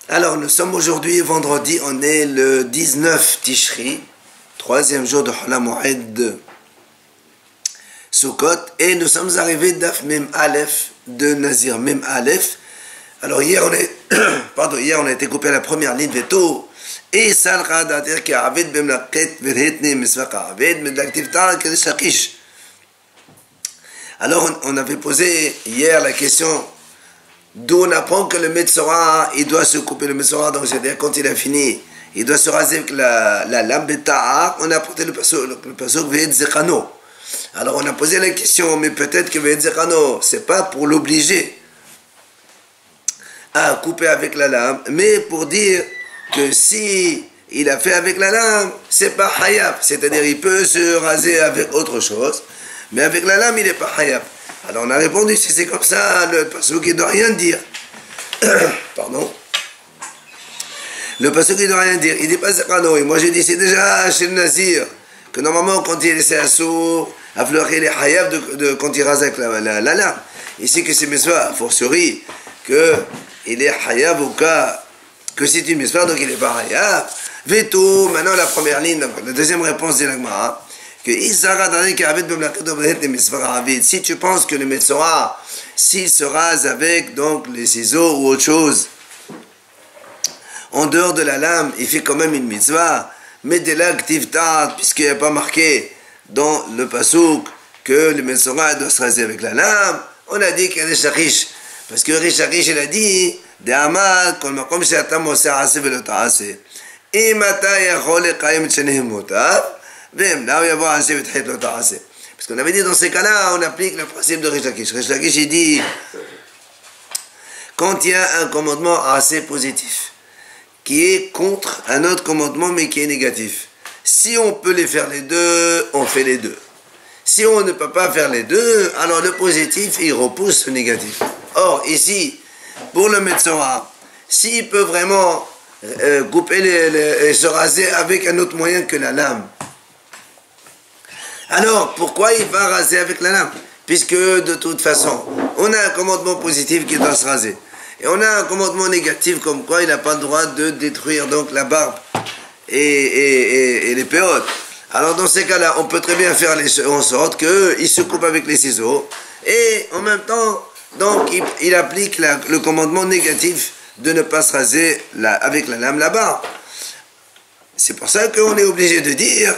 Alors, nous sommes aujourd'hui vendredi, on est le 19 Tishri, troisième jour de Hula Moed Sukkot, et nous sommes arrivés d'Af Mem Aleph, de Nazir Mem Aleph. Alors hier on a été coupé à la première ligne Veto, et Salcha d'Atir qui a Avid Bemlaket Verhetni Misvaka Avid Medlaktivta Kedeshakish. Alors on avait posé hier la question d'où on apprend que le Metzora, il doit se couper le Metzora, donc c'est-à-dire quand il a fini, il doit se raser avec la lame de Ta'ar. On a apporté le pasuk Ve'et Zekano. Alors on a posé la question, mais peut-être que Ve'et Zekano, c'est pas pour l'obliger à couper avec la lame, mais pour dire que si il a fait avec la lame, c'est pas hayab, c'est-à-dire il peut se raser avec autre chose, mais avec la lame il n'est pas hayab. Alors on a répondu, si c'est comme ça, le pasuk il ne doit rien dire. Pardon. Le pasuk il ne doit rien dire. Il dit pas Zekano. Et moi j'ai dit, c'est déjà chez le Nazir, que normalement quand il essaie à sourd, à fleurir les hayab quand il rase avec la lame. Ici que c'est Mesva, fortiori, qu'il est hayab au cas que c'est une Mesva, donc il n'est pas hayab. Veto, maintenant la première ligne, donc, la deuxième réponse de l'Agmara. Si tu penses que le Metzora, s'il se rase avec donc les ciseaux ou autre chose, en dehors de la lame, il fait quand même une mitzvah, mais de là, puisqu'il n'y a pas marqué dans le pasuk que le Metzora doit se raser avec la lame, on a dit qu'il y a des shakish, parce que Rishakish il a dit, de Amad, kol makom she'atam oseh aseh velo ta'aseh, im ata yachol leqayim et shenehem motav, parce qu'on avait dit dans ces cas-là, on applique le principe de Rish Lakish. Rish Lakish, il dit, quand il y a un commandement assez positif, qui est contre un autre commandement, mais qui est négatif, si on peut les faire les deux, on fait les deux. Si on ne peut pas faire les deux, alors le positif, il repousse le négatif. Or, ici, pour le Metzora, s'il peut vraiment couper et se raser avec un autre moyen que la lame, alors, pourquoi il va raser avec la lame? Puisque, de toute façon, on a un commandement positif qui doit se raser. Et on a un commandement négatif comme quoi il n'a pas le droit de détruire donc la barbe et les péotes. Alors, dans ces cas-là, on peut très bien faire en sorte qu'il se coupe avec les ciseaux. Et, en même temps, donc, il applique le commandement négatif de ne pas se raser avec la lame la barbe. C'est pour ça qu'on est obligé de dire...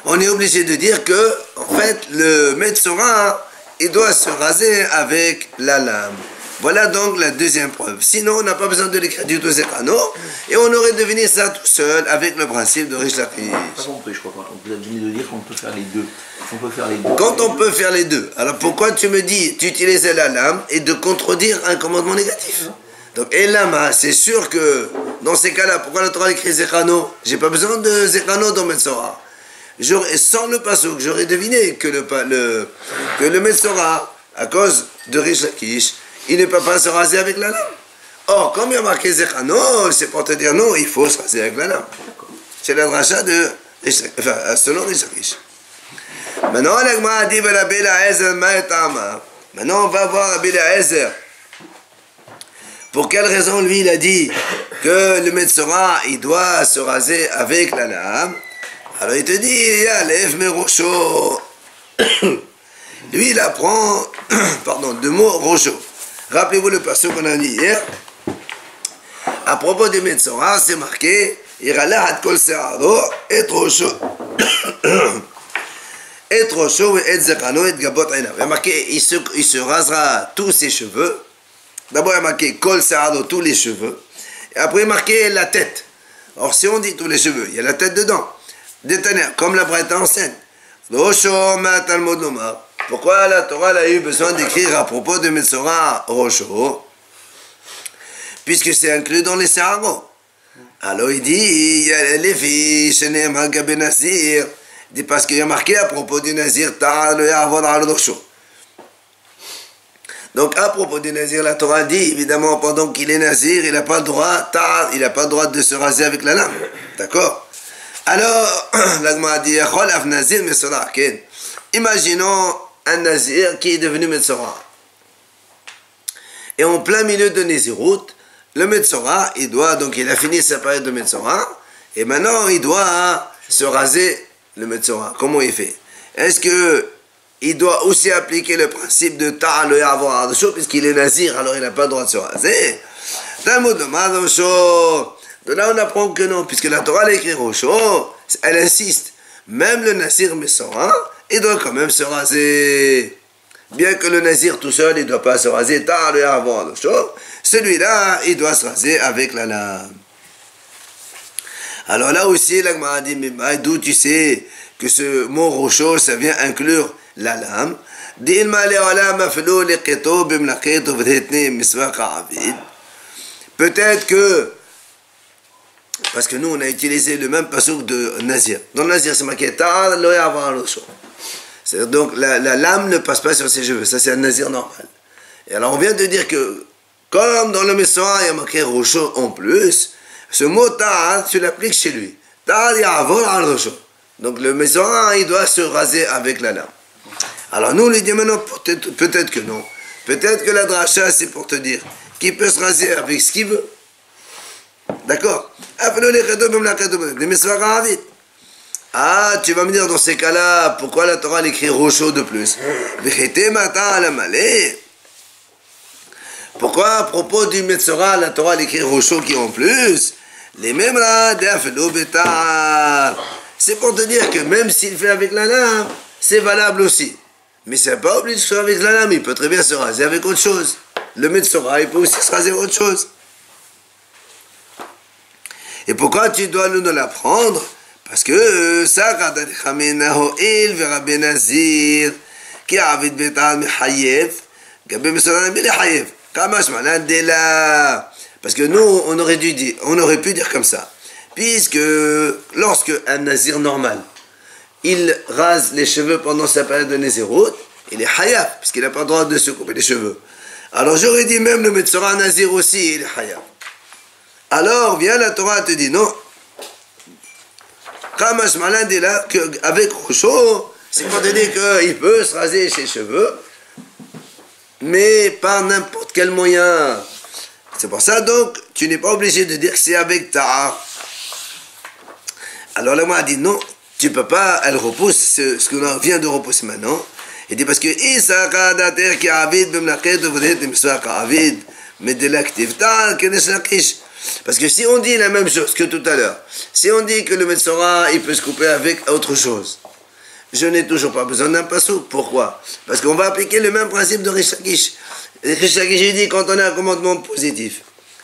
On est obligé de dire que, en fait, le Metzora, il doit se raser avec la lame. Voilà donc la deuxième preuve. Sinon, on n'a pas besoin de l'écrire du tout Zekano, et on aurait deviné ça tout seul avec le principe de Rish Lakish. Pas compris, je crois pas. On vous a venu de dire qu'on peut faire les deux. On peut faire les deux. Quand on peut faire les deux, alors pourquoi tu me dis, tu utilisais la lame et de contredire un commandement négatif? Donc, et lama, c'est sûr que, dans ces cas-là, pourquoi la Torah écrit Zekano? J'ai pas besoin de Zekano dans Metzora. Sans le pasuk, j'aurais deviné que le Metzora, à cause de Rish Lakish, il ne peut pas se raser avec la lame. Or, comme il y a marqué Zekano, c'est pour te dire non, il faut se raser avec la lame. C'est la dracha de selon Rish Lakish. Maintenant, l'Agma a dit maintenant, on va voir Rabbi Eliezer. Pour quelle raison, lui, il a dit que le Metzora, il doit se raser avec la lame? Alors il te dit, Yalef Merosho. Lui, il apprend, deux mots Rosho. Rappelez-vous le passage qu'on a dit hier. À propos des Metzora, c'est marqué, Iralahat Kol Se'aro, et Rosho. Et Rosho, et Zekano, et Gabot Aina. Il y a marqué, il se rasera tous ses cheveux. D'abord, il y a marqué Kol Se'aro, tous les cheveux. Et après, il y a marqué la tête. Or, si on dit tous les cheveux, il y a la tête dedans. Comme la Braïta enseigne. Pourquoi la Torah a eu besoin d'écrire à propos de Metzora Rosho? Puisque c'est inclus dans les Saharo. Alors il dit, il y a les filles, il dit parce qu'il y a marqué à propos du Nazir, donc à propos du Nazir, la Torah dit, évidemment, pendant qu'il est Nazir, il n'a pas le droit, de se raser avec la lame. D'accord? Alors, l'Agma a dit, imaginons un Nazir qui est devenu Metzora. Et en plein milieu de Nézirut, le Metzora, il a fini sa période de Metzora, et maintenant il doit se raser le Metzora. Comment il fait? Est-ce que il doit aussi appliquer le principe de Ta'al le Ya'avor Ardosho, puisqu'il est Nazir, alors il n'a pas le droit de se raser? De là on apprend que non, puisque la Torah l'écrit Rosho, elle insiste, même le Nazir Metzora, il doit quand même se raser. Bien que le Nazir tout seul, il ne doit pas se raser, Ta'al le Ya'avor Ardosho, celui-là, il doit se raser avec la lame. Alors là aussi, la Gemara dit, mais d'où tu sais que ce mot Rosho, ça vient inclure la lame? Peut-être que, parce que nous on a utilisé le même passouk de Nazir. Dans le Nazir, c'est marqué Ta'al lo ya'avor Rosho. C'est-à-dire donc la lame ne passe pas sur ses cheveux, ça c'est un Nazir normal. Et alors on vient de dire que, comme dans le Metzora, il y a marqué Rosho en plus, ce mot Ta'al, tu l'appliques chez lui. Ta'al ya'avor Rosho. Donc le Metzora, il doit se raser avec la lame. Alors nous, on lui dit maintenant, peut-être que non. Peut-être que la dracha, c'est pour te dire qu'il peut se raser avec ce qu'il veut. D'accord? Ah, tu vas me dire dans ces cas-là, pourquoi la Torah l'écrit Rosho de plus? Pourquoi à propos du Metzora, la Torah l'écrit Rosho qui en plus? Les mêmes là, c'est pour te dire que même s'il fait avec la lame, c'est valable aussi. Mais c'est pas obligé de se faire avec la lame, il peut très bien se raser avec autre chose. Le Metzora, il peut aussi se raser avec autre chose. Et pourquoi tu dois nous l'apprendre? Parce que ça, parce que nous, on aurait pu dire comme ça. Puisque lorsque un nazir normal, il rase les cheveux pendant sa période de Nézirut, il est hayab, puisqu'il n'a pas le droit de se couper les cheveux. Alors j'aurais dit même le Metzora nazir aussi, il est hayab. Alors vient la Torah te dit non. Kamash Malin dit là qu'avec Rosho, c'est pour te dire qu'il peut se raser ses cheveux, mais par n'importe quel moyen. C'est pour ça donc, tu n'es pas obligé de dire que c'est avec Ta'ar. Alors là, moi, elle dit non, tu peux pas, elle repousse ce qu'on vient de repousser maintenant. Elle dit parce que parce que si on dit la même chose que tout à l'heure, si on dit que le Metzora, il peut se couper avec autre chose, je n'ai toujours pas besoin d'un passouk. Pourquoi? Parce qu'on va appliquer le même principe de Rish Lakish. Rish Lakish dit quand on a un commandement positif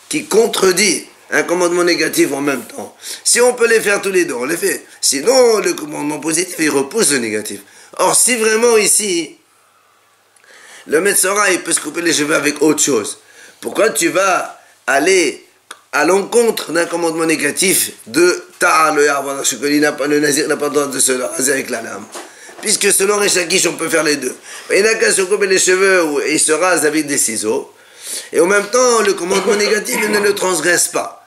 qui contredit un commandement négatif en même temps, si on peut les faire tous les deux, on les fait. Sinon, le commandement positif, il repousse le négatif. Or, si vraiment ici, le Metzora, il peut se couper les cheveux avec autre chose, pourquoi tu vas aller à l'encontre d'un commandement négatif de Ta'al le Ya'avor Ardosho, que le Nazir n'a pas le droit de se raser avec la lame? Puisque selon Rish Lakish, on peut faire les deux. Il n'a qu'à se couper les cheveux et il se rase avec des ciseaux. Et en même temps, le commandement négatif ne le transgresse pas.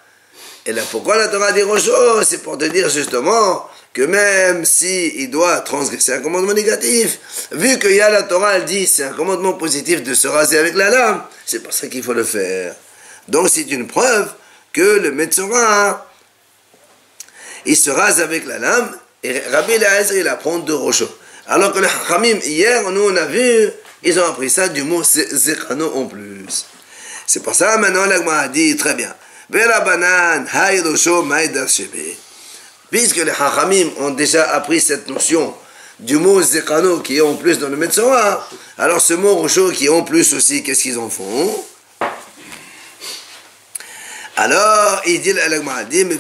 Et là, pourquoi la Torah dit Rosho? C'est pour te dire justement que même s'il doit transgresser un commandement négatif, vu qu'il y a la Torah, elle dit c'est un commandement positif de se raser avec la lame, c'est pour ça qu'il faut le faire. Donc c'est une preuve que le Metzora, il se rase avec la lame, et Rabbi Eliezer, il apprend de Rosho. Alors que les Chachamim, hier, nous on a vu, ils ont appris ça du mot Zekano en plus. C'est pour ça maintenant la Gemara a dit très bien. Puisque les Chachamim ont déjà appris cette notion du mot Zekano qui est en plus dans le Metzora, alors ce mot Rosho qui est en plus aussi, qu'est-ce qu'ils en font? Alors, il dit la Gemara dit, mais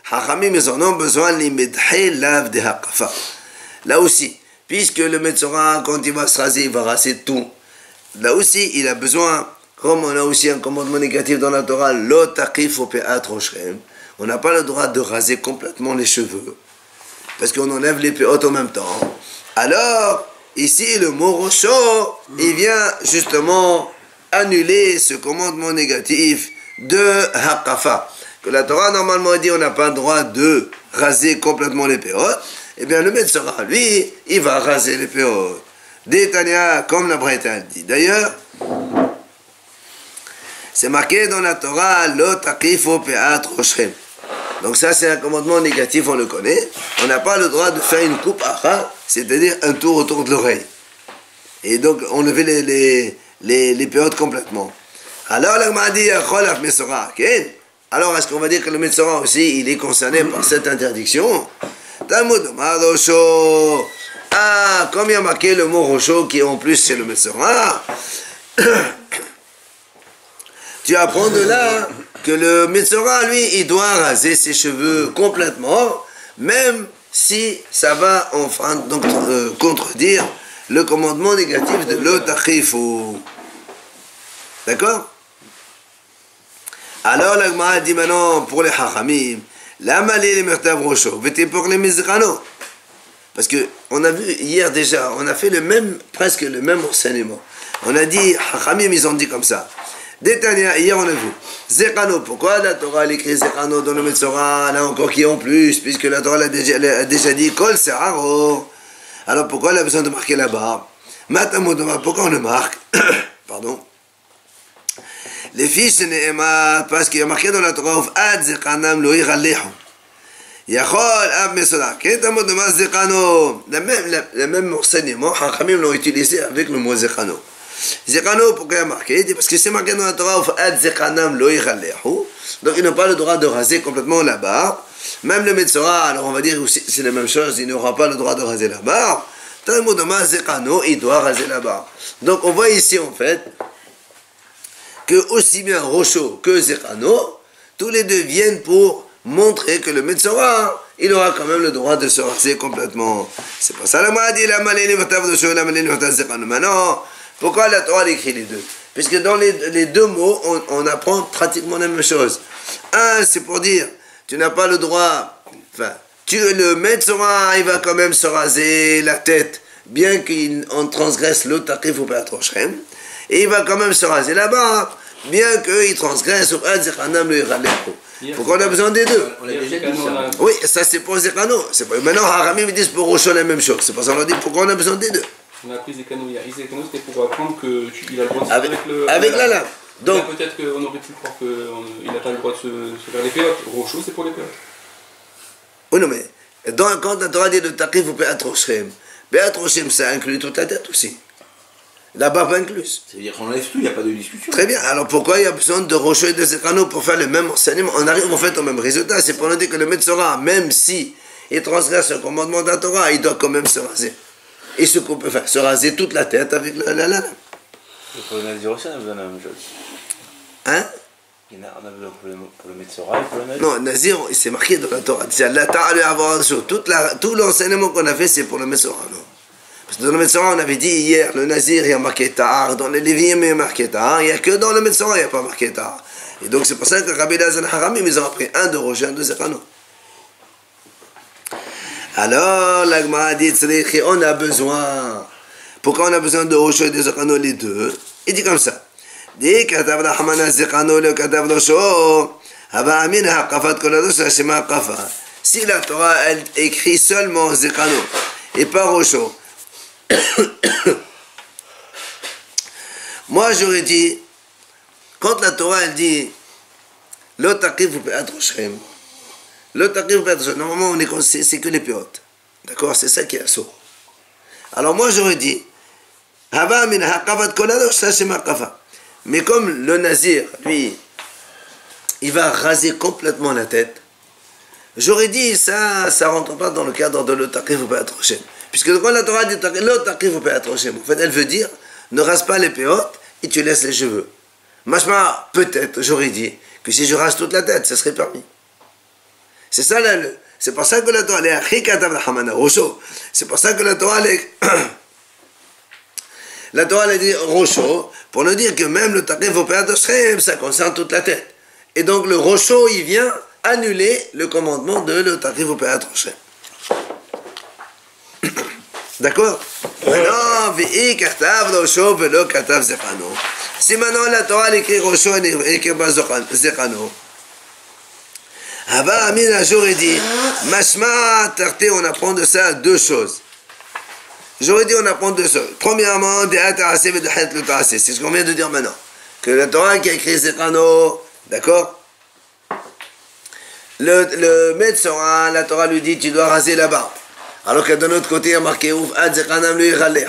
Chachamim, ils en ont besoin de haqafa. Là aussi, puisque le Metzora, quand il va se raser, il va raser tout. Là aussi, il a besoin, comme on a aussi un commandement négatif dans la Torah, lo taqif au pe'at roshem, on n'a pas le droit de raser complètement les cheveux, parce qu'on enlève les péotes en même temps. Alors, ici, le mot Rosho, il vient justement annuler ce commandement négatif de haqafa. Que la Torah normalement dit on n'a pas le droit de raser complètement les péotes, eh bien le Metzora, lui, il va raser les péotes. Détania, comme la Braïta dit. D'ailleurs, C'est marqué dans la Torah, lo taqifu pe'at roshem. Donc ça, c'est un commandement négatif, on le connaît. On n'a pas le droit de faire une coupe acha, c'est-à-dire un tour autour de l'oreille. Et donc, enlever les périodes complètement. Alors, la Gemara dit, alors, est-ce qu'on va dire que le Metzora aussi, il est concerné par cette interdiction? Talmud, Marosho. Ah, comme il y a marqué le mot Rosho, qui en plus c'est le Metzora, tu apprends de là que le Metzora, lui, il doit raser ses cheveux complètement, même si ça va enfin donc contredire le commandement négatif de l'otachifu. D'accord? Alors la Gemara dit maintenant pour les Chachamim, la malé les mertav rosho, vete pour les mizrano. Parce que on a vu hier déjà, on a fait presque le même enseignement. On a dit, Chachamim ils ont dit comme ça. Détania, hier on a vu. Zekano, pourquoi la Torah écrit Zekano dans le Metzora, là encore qui en plus, puisque la Torah a déjà dit Kol Seraro. Alors pourquoi elle a besoin de marquer là-bas? Matamodoma, pourquoi on le marque? Pardon. Les fils de Ne'emat, parce qu'il y a marqué dans la Torah, Ad Zekanam Loïr Alehu. Yachol Ab Mesoda. Ketamodoma Zekano. Le même enseignement, Chachamim l'ont utilisé avec le mot Zekano. Zekano, pourquoi il y a marqué? Parce que c'est marqué dans la Torah, Ad Zekanam Loïr Alehu. Donc il n'a pas le droit de raser complètement la barbe. Même le Metzora, alors on va dire aussi c'est la même chose, il n'aura pas le droit de raser la barbe. Talmudoma Zekano, il doit raser la barbe. Donc on voit ici en fait que aussi bien Rosho que Zekano, tous les deux viennent pour montrer que le Metzora, il aura quand même le droit de se raser complètement. C'est pas ça la maladie, la maladie, la maladie, Zekano. Maintenant, pourquoi la Torah écrit les deux? Puisque dans les deux mots, on apprend pratiquement la même chose. Un, c'est pour dire, tu n'as pas le droit, enfin, le Metzora, il va quand même se raser la tête, bien qu'on transgresse le Taqif ou Pe'at Roshem, et il va quand même se raser la barbe, bien qu'il transgresse ou Ad Zekhanam le Yiralehu. Pourquoi on a besoin des deux? On l'a déjà dit ça. Oui, ça c'est pour Zekano. Maintenant, Haramim ils disent pour Rosho la même chose. C'est pour ça qu'on leur dit pourquoi on a besoin des deux. On a appris Zekano hier. Zekano, c'était pour apprendre qu'il a le droit de se avec, faire avec la lame. Donc, peut-être qu'on aurait pu croire qu'il n'a pas le droit de se faire les péotes. Rosho, c'est pour les péotes. Oui, non, mais quand la Torah dit le Taqif ou Pe'at Roshem, Pe'at Roshem, ça inclut toute la tête aussi. La barbe incluse. Ça veut dire qu'on enlève tout, il n'y a pas de discussion. Très bien. Alors pourquoi il y a besoin de Rosho et de Zekano pour faire le même enseignement? On arrive en fait au même résultat. C'est pour nous dire que le Metzora, même si il transgresse le commandement de la Torah, il doit quand même se raser. Et se couper, enfin, se raser toute la tête avec la lame. Pour le Nazir aussi, on a besoin de la même chose. Hein? On a besoin pour le Metzora et pour le Nazir. Non, Nazir, c'est marqué dans la Torah. Tout l'enseignement qu'on a fait, c'est pour le Metzora, non? Parce que dans le Metzora, on avait dit hier, le Nazir, il y a marqué Ta'ar, dans les Lévi'im, il y a marqué Ta'ar, il n'y a que dans le Metzora, il n'y a pas marqué Ta'ar. Et donc c'est pour ça que Rabbi Lazar Haramim, ils ont appris un de Rosh, un de Zekano. Alors, la Gemara dit, on a besoin. Pourquoi on a besoin de Rosh et de Zekano, les deux? Il dit comme ça. Dit, Katav la Hamana Zekano, le Katav la Sho, Hava Amin Haqafat Kolados, Hashema Haqafa. Si la Torah, elle écrit seulement Zekano, et pas Rosho, moi j'aurais dit, quand la Torah elle dit Lo Taqif ou Pe'at Roshem, Lo Taqif ou Pe'at Roshem, normalement c'est que les péotes. D'accord? C'est ça qui est assaut. Alors moi j'aurais dit Hava min haqavat koladosh sachem haqafa. Mais comme le Nazir, lui, il va raser complètement la tête, j'aurais dit ça rentre pas dans le cadre de Lo Taqif ou Pe'at Roshem. Puisque quand la Torah dit Lo Taqif ou Pe'at Roshem, en fait elle veut dire ne rase pas les péotes et tu laisses les cheveux. Machma, peut-être, j'aurais dit que si je rase toute la tête, ça serait permis. C'est ça là, c'est pour ça que la Torah c'est pour ça que la Torah la Torah elle dit Rosho, pour nous dire que même le Taqif ou Pe'at Roshem, ça concerne toute la tête. Et donc le Rosho, il vient annuler le commandement de le Taqif ou Pe'at Roshem. D'accord? Maintenant, si maintenant la Torah écrit Rosho et écrit pas Zekano, Hava Amin j'aurais dit, Mashma Tarté, on apprend de ça deux choses. J'aurais dit on apprend deux choses. Premièrement, c'est ce qu'on vient de dire maintenant. que la Torah qui a écrit Zechano, d'accord? Le Metzora, la Torah lui dit, tu dois raser la barbe. Alors que d'un autre côté, il y a marqué, ouf, ad Zechanam lui ralehu.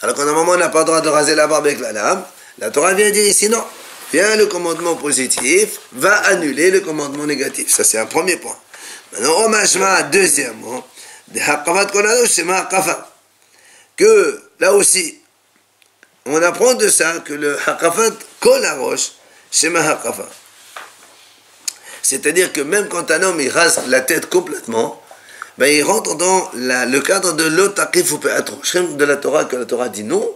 Alors qu'à un moment, on n'a pas le droit de raser la barbe avec la lame. La Torah vient dire ici, non. Bien, le commandement positif va annuler le commandement négatif. Ça, c'est un premier point. Maintenant, au mashma, deuxièmement, que là aussi, on apprend de ça que le hakafat kol harosh shema hakafa. C'est-à-dire que même quand un homme il rase la tête complètement, ben, il rentre dans le cadre de l'otakif ou de la Torah, que la Torah dit non.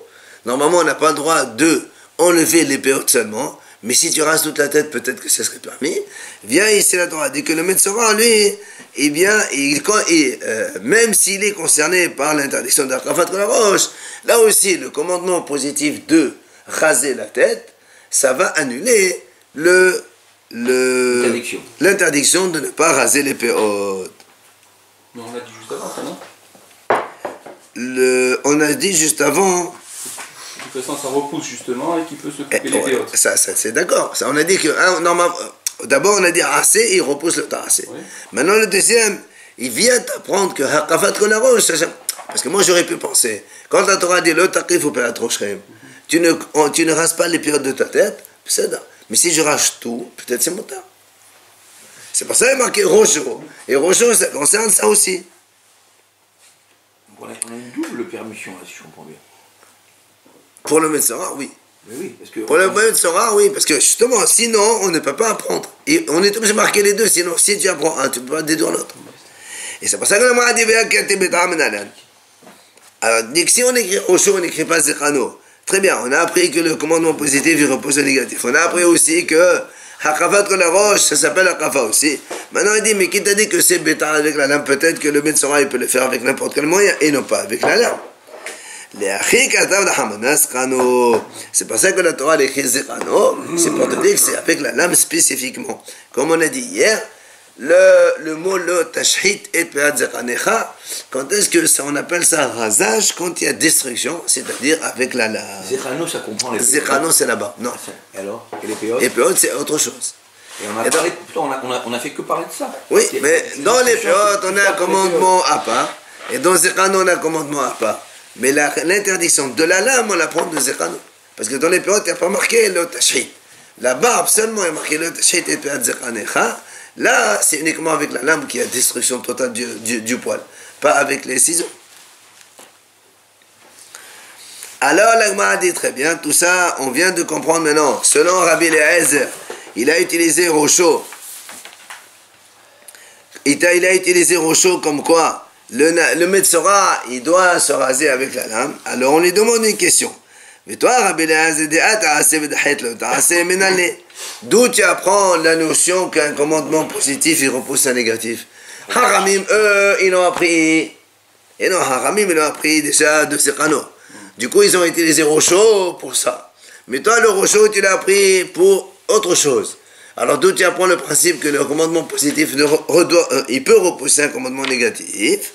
Normalement, on n'a pas le droit de enlever les péotes seulement, mais si tu rases toute la tête, peut-être que ce serait permis. Viens ici, la Torah dit que le Metzora, lui, eh bien, même s'il est concerné par l'interdiction de la Hakafat Kol Harosh, là aussi, le commandement positif de raser la tête, ça va annuler l'interdiction de ne pas raser les péotes. Mais on l'a dit juste avant, ça, non? On a dit juste avant. De toute façon, ça repousse justement et qu'il peut se couper les péotes. Ça c'est d'accord. Ça, on a dit que normalement, d'abord on a dit assez, il repousse le tassé. Oui. Maintenant le deuxième, il vient t'apprendre que Hakafat Kol Harosh, parce que moi j'aurais pu penser, quand la Torah dit le taqif ou pe'atrochrem, tu ne rases pas les péotes de ta tête, c'est ça. Mais si je rase tout, peut-être c'est motard. C'est pour ça qu'il est marqué Rocho. Et Rocho, ça concerne ça aussi. On a une double permission là, si je comprends bien. Pour le Metzora, oui. Mais oui, parce que pour le Metzora, oui, parce que justement, sinon, on ne peut pas apprendre. Et on est obligé de marquer les deux, sinon, si tu apprends un, tu ne peux pas déduire l'autre. Et c'est pour ça que le Mara dit alors, dit que si on écrit Rocho, on n'écrit pas Zechano. Très bien, on a appris que le commandement positif, il repose au négatif. On a appris aussi que Hakafat Kol Harosh, ça s'appelle Hakafa aussi. Maintenant, il dit, mais qui t'a dit que c'est bêta avec la lame? Peut-être que le Metzora, il peut le faire avec n'importe quel moyen, et non pas avec la lame. C'est pour ça que la Torah écrit Zechano, c'est pour te dire que c'est avec la lame spécifiquement. Comme on a dit hier, le mot le tashhit et pe'at zechanecha, quand est-ce que ça, on appelle ça rasage? Quand il y a destruction, c'est-à-dire avec la lame. Zechano, ça comprend les péotes. Zechano, c'est là-bas. Non. Et alors? Et les péotes? Les péotes, c'est autre chose. Et on a fait que parler de ça. Oui, mais dans les péotes, on a un commandement à part, et dans Zechano, on a un commandement à part. Mais l'interdiction de la lame, on la prend de Zechano. Parce que dans les péotes, il n'y a pas marqué le tashhit. La barbe seulement est marqué le tashhit et pe'at zechanecha. Là, c'est uniquement avec la lame qu'il y a destruction totale du poil, pas avec les ciseaux. Alors, l'Agma dit très bien, tout ça, on vient de comprendre maintenant. Selon Rabbi Eliezer, il a utilisé Rocho. Il a utilisé Rocho comme quoi le Metzora, il doit se raser avec la lame. Alors, on lui demande une question. Mais toi, Rabbi Eliezer, d'où tu apprends la notion qu'un commandement positif, il repousse un négatif? Haramim, eux, ils l'ont appris. Et non, Haramim, ils l'ont appris déjà de Zechano. Du coup, ils ont utilisé Rocho pour ça. Mais toi, le Rocho, tu l'as appris pour autre chose. Alors, d'où tu apprends le principe que le commandement positif, il peut repousser un commandement négatif?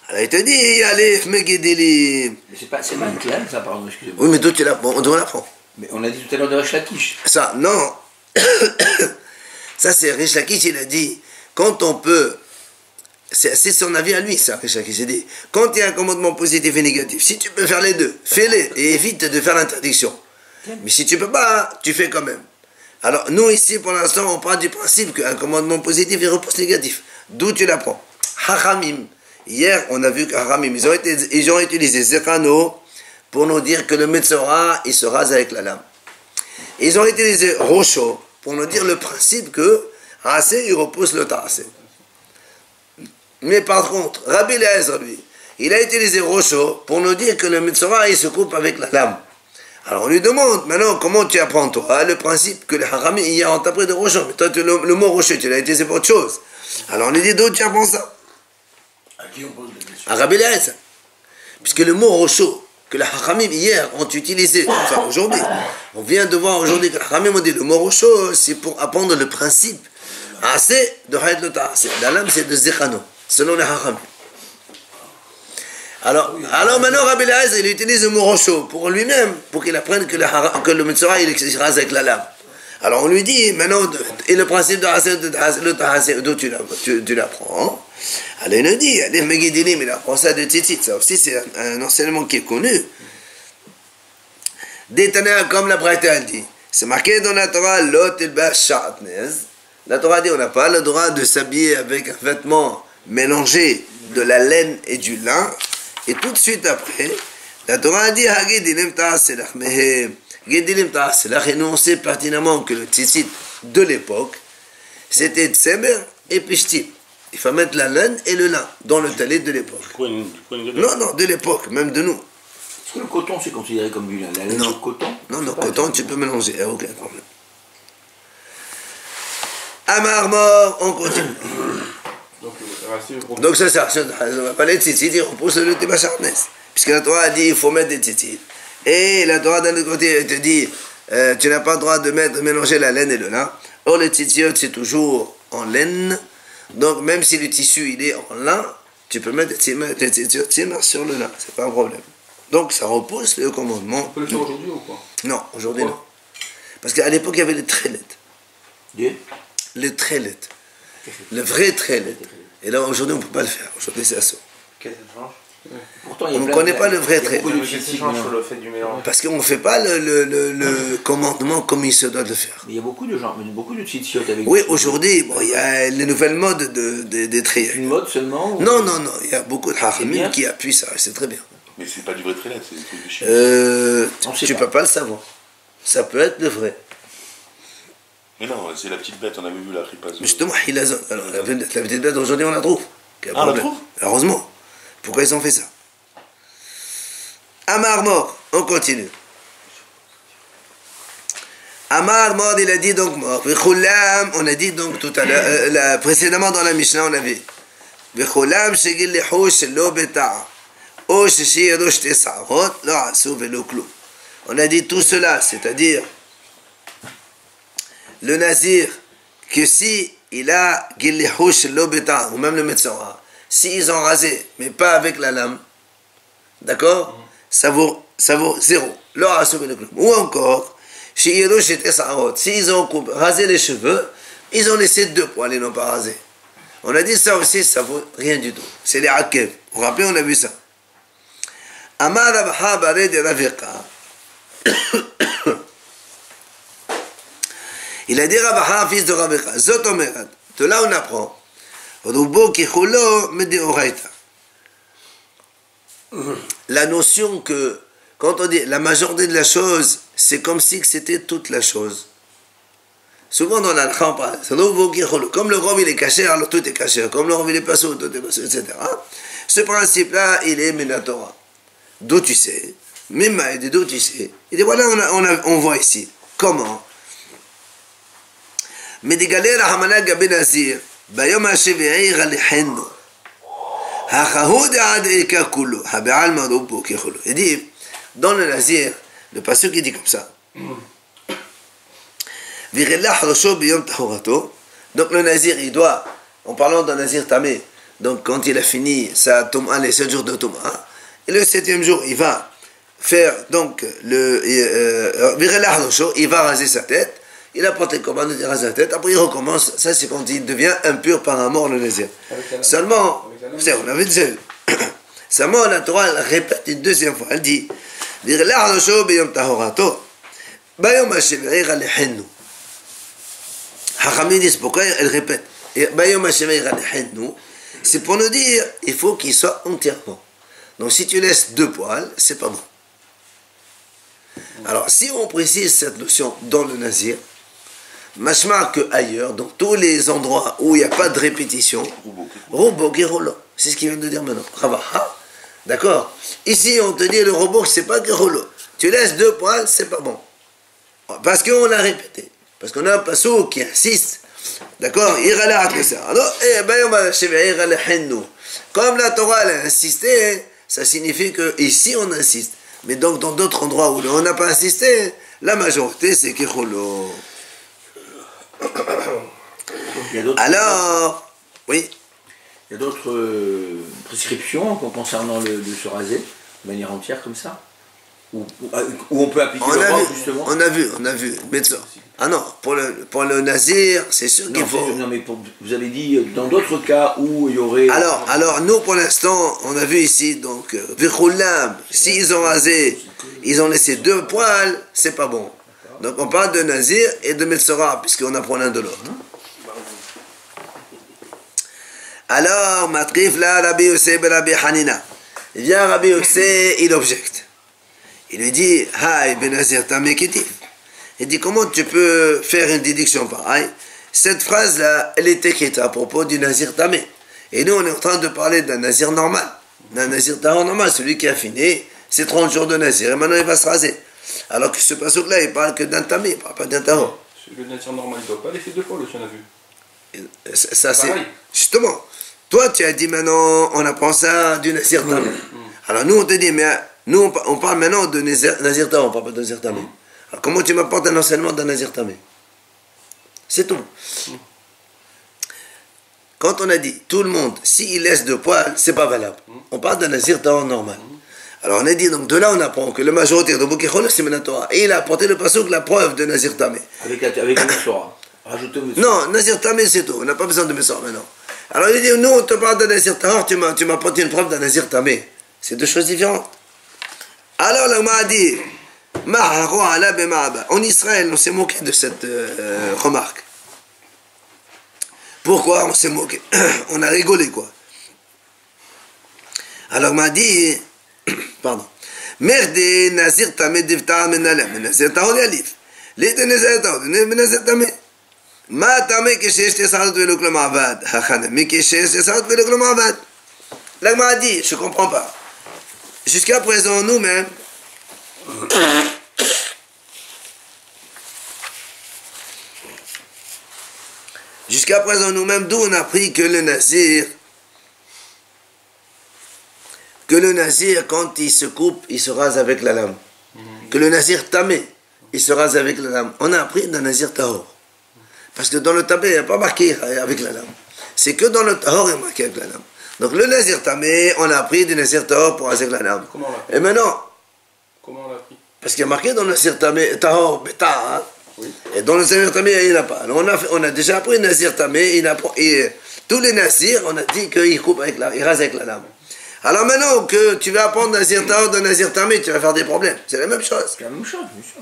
Alors, il te dit, allez, Megidili. Mais c'est pas une classe, ça, pardon, excusez-moi. Oui, mais d'où tu l'apprends? On l'apprend. Mais on a dit tout à l'heure de Rish Lakish. Ça, non. Ça, c'est Rish Lakish, il a dit, quand on peut, c'est son avis à lui, ça, Rish Lakish, il dit, quand il y a un commandement positif et négatif, si tu peux faire les deux, fais-les et évite de faire l'interdiction. Mais si tu peux pas, tu fais quand même. Alors, nous, ici, pour l'instant, on part du principe qu'un commandement positif, il repousse négatif. D'où tu l'apprends? Haramim. Hier, on a vu que Haramim, ils ont utilisé Zechano pour nous dire que le Metzora, il se rase avec la lame. Ils ont utilisé Rocho pour nous dire le principe que Assez, il repousse le Tassé. Mais par contre, Rabbi Eliezer, lui, il a utilisé Rocho pour nous dire que le Metzora, il se coupe avec la lame. Alors on lui demande, maintenant, comment tu apprends toi le principe que les Haramim, il y a interprété de Rocho, mais toi, le mot Rocho, tu l'as utilisé pour autre chose. Alors on lui dit, d'où tu apprends ça? À qui on pose la question? À Rabbi Eliezer. Puisque le mot Rocho, que les Haramim hier ont utilisé, enfin aujourd'hui, on vient de voir aujourd'hui que les Haramim ont dit le mot Rocho, c'est pour apprendre le principe. Assez de Haït le Ta'asé. La lame, c'est de Zechano, selon les Haramim. Alors maintenant, Rabbi Eliezer, il utilise le mot rocho pour lui-même, pour qu'il apprenne que le Metzora, il se rase avec la lame. Alors on lui dit, maintenant, et le principe de Hasid, d'où tu l'apprends? Alors il nous dit, il apprend ça de Tzitzit. Ça aussi, c'est un enseignement qui est connu. Détané comme la Braïta elle dit. C'est marqué dans la Torah, l'ot il bas sha'atnez. La Torah dit, on n'a pas le droit de s'habiller avec un vêtement mélangé de la laine et du lin. Et tout de suite après, la Torah a dit, Hagidilim ta'aselach mehem. Gedilim ta'aselach. Et nous, on sait pertinemment que le tzitzit de l'époque, c'était tsemer et pishtim. Il faut mettre la laine et le lin dans le talit de l'époque. Non, de l'époque, même de nous. Est-ce que le coton, c'est considéré comme du lin? La laine, Non. le coton? Non, coton, tu peux mélanger, il n'y a aucun problème. Amar mort, on continue. Donc ça, on va parler de tzitzit, il repousse le Teba Charnès. Puisque la Torah a dit, il faut mettre des tzitzit. Et la Torah d'un autre côté, elle te dit, tu n'as pas le droit de mélanger la laine et le lin. Or, le tzitzit, c'est toujours en laine. Donc, même si le tissu, il est en lin, tu peux mettre des tzitzit sur le lin, c'est pas un problème. Donc, ça repousse le commandement. On peut le faire aujourd'hui ou quoi? Non, aujourd'hui non. Parce qu'à l'époque, il y avait les trailettes. Les trailettes. Le vrai traillet. Et là, aujourd'hui, on ne peut pas le faire. Aujourd'hui, c'est assaut. Qu'est-ce que ça change? Pourtant, On ne connaît pas le vrai traillet. Qu'est-ce qui change sur le fait du mélange? Parce qu'on ne fait pas le commandement comme il se doit de le faire. Mais il y a beaucoup de gens, beaucoup de tzitziot avec. Oui, aujourd'hui, bon, il y a les nouvelles modes des traillets. Une mode seulement ou... Non, il y a beaucoup de haramim qui appuient ça, c'est très bien. Mais c'est pas du vrai traillet, c'est des trucs de chien. Tu ne peux pas le savoir. Ça peut être le vrai. Mais non, c'est la petite bête, on avait vu la ripazo. Justement, alors, la petite bête aujourd'hui, on la trouve. On la trouve? Heureusement. Pourquoi ils ont fait ça? Amar mort, on continue. Amar mort, il a dit donc mort. V'chulam, on a dit donc tout à l'heure, précédemment dans la Mishnah, on avait. V'chulam shegil lihush lo beta'a. O sheshiro shte sa'arot, lo asu velo klou. On a dit tout cela, c'est-à-dire le nazir, que si il a gil lihush lo beta'a, ou même le Metzora, s'ils ont rasé, mais pas avec la lame, d'accord, ça vaut zéro. Ou encore, s'ils ont rasé les cheveux, ils ont laissé 2 poils et n'ont pas rasé. On a dit ça aussi, ça vaut rien du tout. C'est les akev. Vous vous rappelez, on a vu ça. Amar Rabha Bared Raviqa. Il a dit Rabha, fils de Raviqa. Zotomerat. De là, on apprend. La notion que, quand on dit la majorité de la chose, c'est comme si c'était toute la chose. Souvent dans la on parle, comme le rov il est caché, alors tout est caché. Comme le rov il est passé, tout est passé, etc. Ce principe-là, il est Minatora. D'où tu sais, Mimma, d'où tu sais. Il dit voilà, on voit ici. Comment? Mais des galères à Hamana Gabi Nazir. ביום השביעי רליחנו, החהוד עד עיקה כולו, הבעלמא רובו ככולו. Il dit, dans le nazir, le passage qui dit comme ça, וירלח ראשו ביום טהורתו. Donc le nazir, il doit, en parlant d'un nazir tamé, donc quand il a fini sa tom'a, les 7 jours de tom'a, et le 7e jour, il va faire, donc, וירלח ראשו, il va raser sa tête. Il a porté le commande de raser la tête, après il recommence, ça c'est quand il devient impur par un mort le nazir. Seulement, on avait déjà vu, seulement la Torah elle répète une 2e fois, elle dit, Hachamim disent pourquoi elle répète, c'est pour nous dire, il faut qu'il soit entièrement. Donc si tu laisses 2 poils, c'est pas bon. Alors si on précise cette notion dans le nazir, machma que ailleurs, dans tous les endroits où il n'y a pas de répétition, robot Gerolo, c'est ce qu'il vient de dire maintenant. D'accord? Ici, on te dit le robot, c'est pas Gerolo. Tu laisses 2 poils, c'est pas bon. Parce qu'on l'a répété. Parce qu'on a un passou qui insiste. D'accord? Alors, comme la Torah a insisté, ça signifie que ici on insiste. Mais donc dans d'autres endroits où on n'a pas insisté, la majorité c'est Gerolo. Alors, oui. Il y a d'autres prescriptions concernant de se raser de manière entière comme ça, où on peut appliquer le robe justement. On a vu, médecin. Ah non, pour le nazir, c'est sûr qu'il faut... Non, mais vous avez dit, dans d'autres cas où il y aurait... Alors nous, pour l'instant, on a vu ici, donc, Vikhoulam, s'ils ont rasé, ils ont laissé 2 poils, c'est pas bon. Donc on parle de nazir et de Metzora, puisqu'on apprend l'un de l'autre. Alors, Matrif là, Rabbi Yossé ben Rabbi Hanina. Il vient Rabbi Yossé, il objecte. Il lui dit, Haï ben Nazir Tamé Kétif. Il dit, comment tu peux faire une déduction pareille? Cette phrase-là, elle est écrite à propos du Nazir Tamé. Et nous, on est en train de parler d'un Nazir normal. D'un Nazir Tahor normal, celui qui a fini ses 30 jours de Nazir. Et maintenant, il va se raser. Alors que ce passouk-là, il parle que d'un Tamé, il ne parle pas d'un Tahor. Le Nazir normal, il ne doit pas laisser 2 poils aussi, on a vu. Ça, c'est... Justement. Toi, tu as dit maintenant, on apprend ça du Nazir Tamé. Alors nous, on te dit, mais nous, on parle maintenant de Nazir Tahor, on ne parle pas de Nazir Tamé. Alors comment tu m'apportes un enseignement d'un Nazir Tamé? C'est tout. Quand on a dit, tout le monde, s'il laisse 2 poils, c'est pas valable. On parle d'un Nazir Tahor normal. Alors on a dit, donc de là on apprend que la majorité de Bouki Cholek, c'est Menatora. Et il a apporté le passouk, la preuve de Nazir Tamé. Avec le Metzora. Rajoutez le Metzora. Non, Nazir Tamé, c'est tout. On n'a pas besoin de Metzora maintenant. Alors il dit, nous on te parle d'un Nazir Tahor, tu m'as apporté une preuve d'un Nazir Tamé. C'est 2 choses différentes. Alors l'Agma a dit, en Israël, on s'est moqué de cette remarque. Pourquoi on s'est moqué? On a rigolé, quoi. Alors l'Agma a dit, pardon, Merde Nazir Tamé divta menalem, Nazir Tahor yalif. L'idée Nazir Tahor, Nazir Tamé. מה תמי כשיש תסערות ולא כלום עבד? החנמי כשיש תסערות ולא כלום עבד. L'Agma a dit, je ne comprends pas. Jusqu'à présent, nous-mêmes, d'où on a appris que le nazir, quand il se coupe, il se rase avec la lame. Que le nazir tamé, il se rase avec la lame. On a appris d'un nazir tahor. Parce que dans le tamé, il n'y a pas marqué avec la lame. C'est que dans le tahor, il y a marqué avec la lame. Donc le nazir tamé, on a appris du nazir tahor pour raser avec la lame. Comment on l'a appris? Et maintenant, Comment on l'a appris? parce qu'il y a marqué dans le nazir tamé, tahor, beta, hein? Oui. Et dans le nazir tamé, il n'y en a pas. Alors on a déjà appris le nazir tamé, tous les nazirs, on a dit qu'ils coupent avec ils rasent avec la lame. Alors maintenant que tu vas apprendre nazir tahor de nazir tamé, tu vas faire des problèmes. C'est la même chose. C'est la même chose, bien sûr.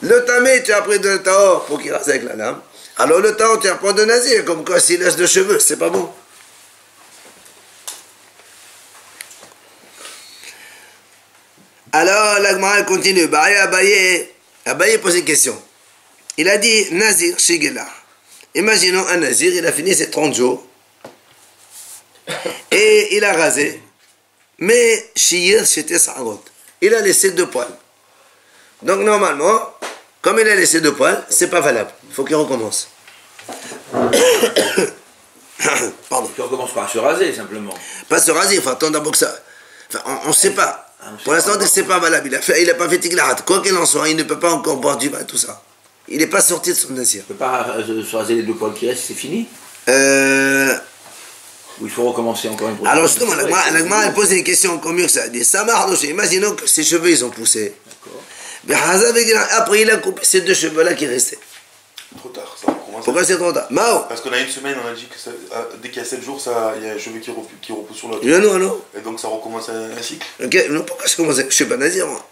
Le tamé, tu as appris de tahor pour qu'il rase avec la lame. Alors le tahor, tu apprends de nazir, comme quoi s'il laisse de cheveux, c'est pas bon. Alors l'Agma continue. Abaye pose une question. Il a dit Nazir Shigela. Imaginons un Nazir, il a fini ses 30 jours et il a rasé. Mais Shir c'était Sarot. Il a laissé 2 poils. Donc normalement, comme il a laissé 2 poils, c'est pas valable. Il faut qu'il recommence. Pardon. Tu recommences par se raser simplement. Pas se raser, il faut attendre d'abord que ça. Enfin, on ne sait pas. Pour l'instant, c'est pas valable. Il n'a pas fait Tiglarat. Quoi qu'il en soit, il ne peut pas encore boire du vin, tout ça. Il n'est pas sorti de son nazir. Tu ne peux pas se raser les 2 poils qui restent, c'est fini? Ou il faut recommencer encore une fois? Alors justement, l'Agma, elle pose une question encore mieux que ça. Elle dit, ça marche, imaginons que ses cheveux, ils ont poussé. Après, il a coupé ces 2 cheveux-là qui restaient. Trop tard, ça recommence. Pourquoi c'est trop tard? Mao. Parce qu'on a une semaine, on a dit que dès qu'il y a 7 jours, il y a un cheveu qui repousse sur l'autre. Non. Et donc ça recommence un cycle. Ok, non, pourquoi je commence? Je ne suis pas nazir, moi.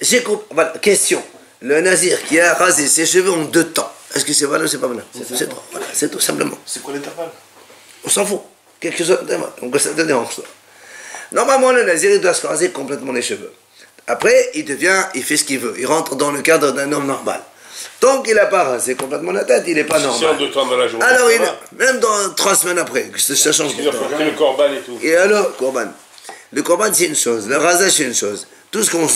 J'ai compris. Voilà, question. Le nazir qui a rasé ses cheveux en 2 temps, est-ce que c'est valable ou c'est pas valable? C'est tout. Voilà, c'est tout simplement. C'est quoi l'intervalle? On s'en fout. Quelque chose d'intervalle. Donc ça te dérange, ça. Normalement, le nazir, il doit se raser complètement les cheveux. Après, il fait ce qu'il veut. Il rentre dans le cadre d'un homme normal. Tant qu'il n'a pas rasé complètement la tête, il n'est pas normal. Si en 2 temps dans la journée. Alors, même dans 3 semaines après, ça change. Il a porté le corban et tout. Et alors, corban. Le corban, c'est une chose. Le rasage, c'est une chose. Tout ce qu'on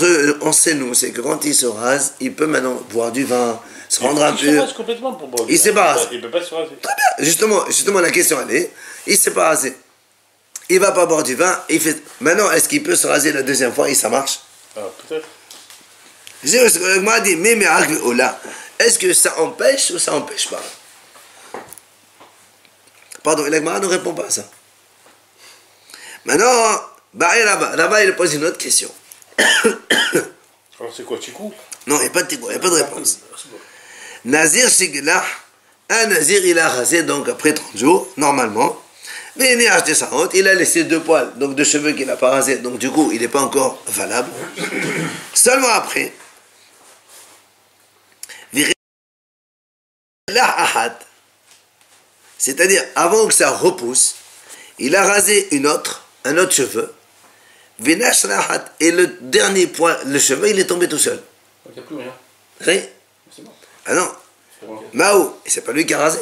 sait, nous, c'est que quand il se rase, il peut maintenant boire du vin, se rendre un peu. Il se rase complètement pour boire. Il s'est pas rasé. Il ne peut pas se raser. Très bien. Justement, la question, elle est, il s'est pas rasé. Il va pas boire du vin. Maintenant, est-ce qu'il peut se raser la 2e fois et ça marche? Ah, peut-être. Je m'a dit, mais est-ce que ça empêche ou ça empêche pas? Pardon, et l'Agmara ne répond pas à ça. Maintenant, Rava, il pose une autre question. Alors c'est quoi, Tikou? Non, il n'y a pas de tikou, il n'y a pas de réponse. Nazir Shiglah, un Nazir, il a rasé donc après 30 jours, normalement. Mais il a acheté sa honte, il a laissé 2 poils, donc 2 cheveux qu'il n'a pas rasé, donc du coup, il n'est pas encore valable. Seulement après, c'est-à-dire avant que ça repousse, il a rasé un autre cheveu, et le dernier poil, le cheveu, il est tombé tout seul. Donc il n'y a plus rien. Rien. C'est bon. Ah non, C'est bon. Mao, c'est pas lui qui a rasé.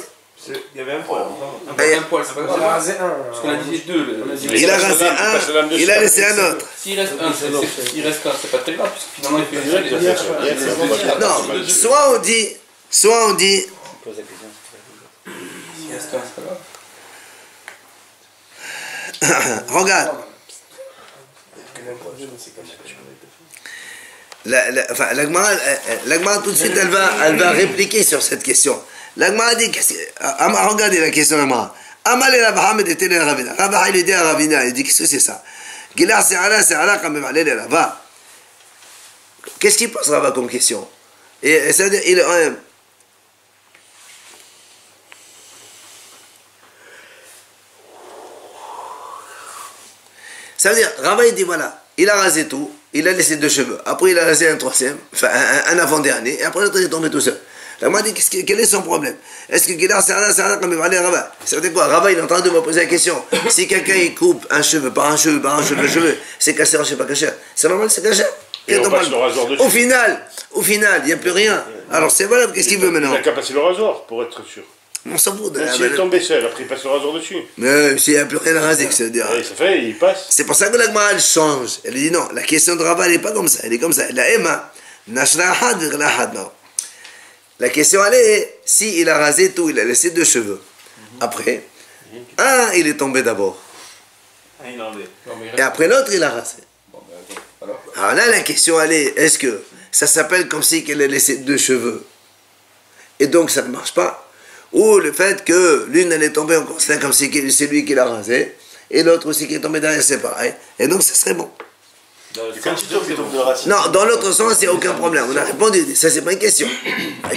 Il y avait un poil. Un poil, c'est pas grave. Parce qu'on a dit les deux. Il a rasé un, il a laissé un autre. S'il reste un, c'est pas très grave, puisque finalement il fait Non, soit on dit, s'il reste un, c'est pas grave. regarde, l'Agmara tout de suite elle va répliquer sur cette question. L'Agmara dit, regardez la question de l'Agmara. Amal et Rabba était le Ravina. Rabba il dit à Ravina, il dit qu'est-ce que c'est ça? Gilar c'est quand même allé le Rabba. Qu'est-ce qu'il pose Rabba comme question? Et c'est-à-dire il ça veut dire, Rabba il dit voilà, il a rasé tout, il a laissé 2 cheveux, après il a rasé un troisième, enfin un avant-dernier, et après l'autre il est tombé tout seul. Rabba dit quel est son problème? Est-ce que Gilar c'est comme il va aller à Rabba? Ça veut dire quoi? Rabba il est en train de me poser la question. Si quelqu'un il coupe un cheveu par un cheveu, c'est caché, c'est pas caché. C'est normal, c'est caché. Au final, il n'y a plus rien. Alors c'est voilà, qu'est-ce qu'il veut maintenant? Il n'a qu'à passer le rasoir pour être sûr. On s'en fout de S'il est tombé seul, après il passe le rasoir dessus. Mais s'il n'y a plus rien à raser, ça veut dire. Oui, ça fait, il passe. C'est pour ça que l'Agmara elle change. Elle dit non, la question de Rabba elle n'est pas comme ça, elle est comme ça. La Emma, Nashrahad virlahad, non. La question elle est, si il a rasé tout, il a laissé 2 cheveux. Après, un il est tombé d'abord. Et après l'autre il a rasé. Alors là la question elle est, est-ce que ça s'appelle comme si qu'elle a laissé 2 cheveux et donc ça ne marche pas? Ou le fait que l'une elle est tombée, on considère comme si c'est lui qui l'a rasé, et l'autre aussi qui est tombé derrière, c'est pareil. Et donc ça serait bon. Quand tu tombes, il tombe de la racine. Non, dans l'autre sens, il n'y a aucun problème. On a répondu, ça c'est pas une question.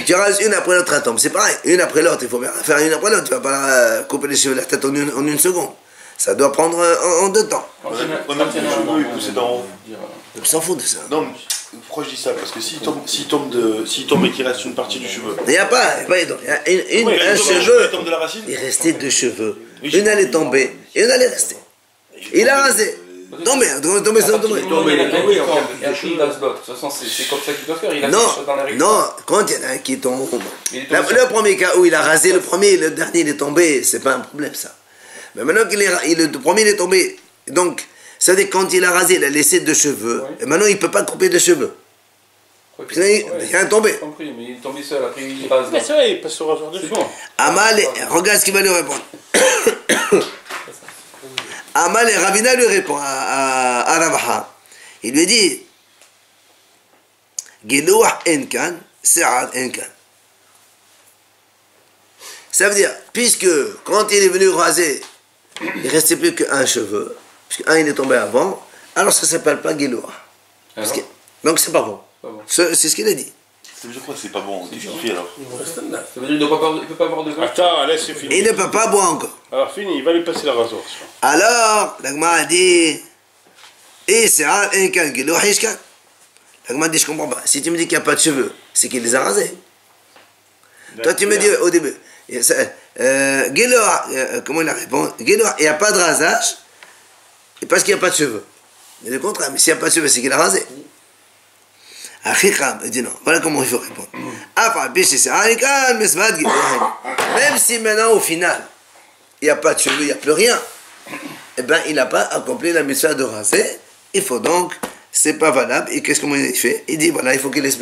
Tu rases une après l'autre, elle tombe. C'est pareil, une après l'autre, il faut bien faire une après l'autre. Tu vas pas couper les cheveux de la tête en une seconde. Ça doit prendre en 2 temps. On a plus de cheveux, il poussait d'en haut. On s'en fout de ça. Non, mais pourquoi je dis ça? Parce que s'il tombe et qu'il reste une partie du cheveu. Il n'y a pas, il y a un cheveu. Il tombe de la racine. Il restait 2 cheveux. Une elle est tombée et une elle est restée. Il a rasé. Tombé. Il est tombé, et après il rase l'autre. De toute façon, c'est comme ça qu'il doit faire. Il a fait ça dans la règle. Non, quand il y en a un qui tombe. Le premier cas où il a rasé le premier et le dernier il est tombé, c'est pas un problème ça. Mais maintenant que le premier il est tombé, donc ça veut dire quand il a rasé, il a laissé 2 cheveux, et maintenant il ne peut pas couper de cheveux. Il y a un tombé. Compris, mais il est tombé seul, après il rase. Mais c'est vrai, il passe le rasoir dessus. C'est bon. Amal, regarde ce qu'il va lui répondre. Amal et Ravina lui répond à Ravaha. Il lui dit Gilouah enkan, Se'ad enkan. Ça veut dire, puisque quand il est venu raser, il ne restait plus qu'un cheveu, puisque un il est tombé avant, alors ça ne s'appelle pas Gilouah. Donc c'est pas bon. C'est ce qu'il a dit. Ça veut dire quoi? C'est pas bon. Qu'est-ce qu'il fait alors? Ça veut dire qu'il ne peut pas avoir de vin. Attends, laisse finir. Il ne peut pas boire encore. Alors fini, il va lui passer le rasoir. Alors, l'Agma a dit, et c'est un can Gilouah Ishkan. L'Agma dit, je comprends pas. Si tu me dis qu'il n'y a pas de cheveux, c'est qu'il les a rasés. Toi, tu me dis au début, Gilouah, comment il a répondu? Gilouah, il n'y a pas de rasage, et parce qu'il n'y a pas de cheveux. Mais le contraire, mais s'il n'y a pas de cheveux, c'est qu'il a rasé. Il dit non, voilà comment il faut répondre. Même si maintenant, au final, il n'y a pas de cheveux, il n'y a plus rien, eh bien, il n'a pas accompli la mitzvah de raser. Il faut donc, c'est pas valable. Et qu'est-ce qu'il fait? Il dit voilà, il faut qu'il laisse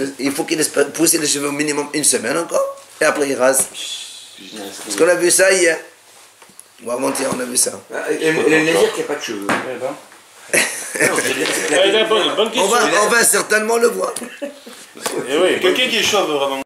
pousser les cheveux au minimum 1 semaine encore, et après il rase. Parce qu'on a vu ça hier. Ou avant-hier, on a vu ça. Et le nazir qui n'a pas de cheveux. Bonne question. On va certainement le voir. Eh oui, Quelqu'un qui est chauve, vraiment.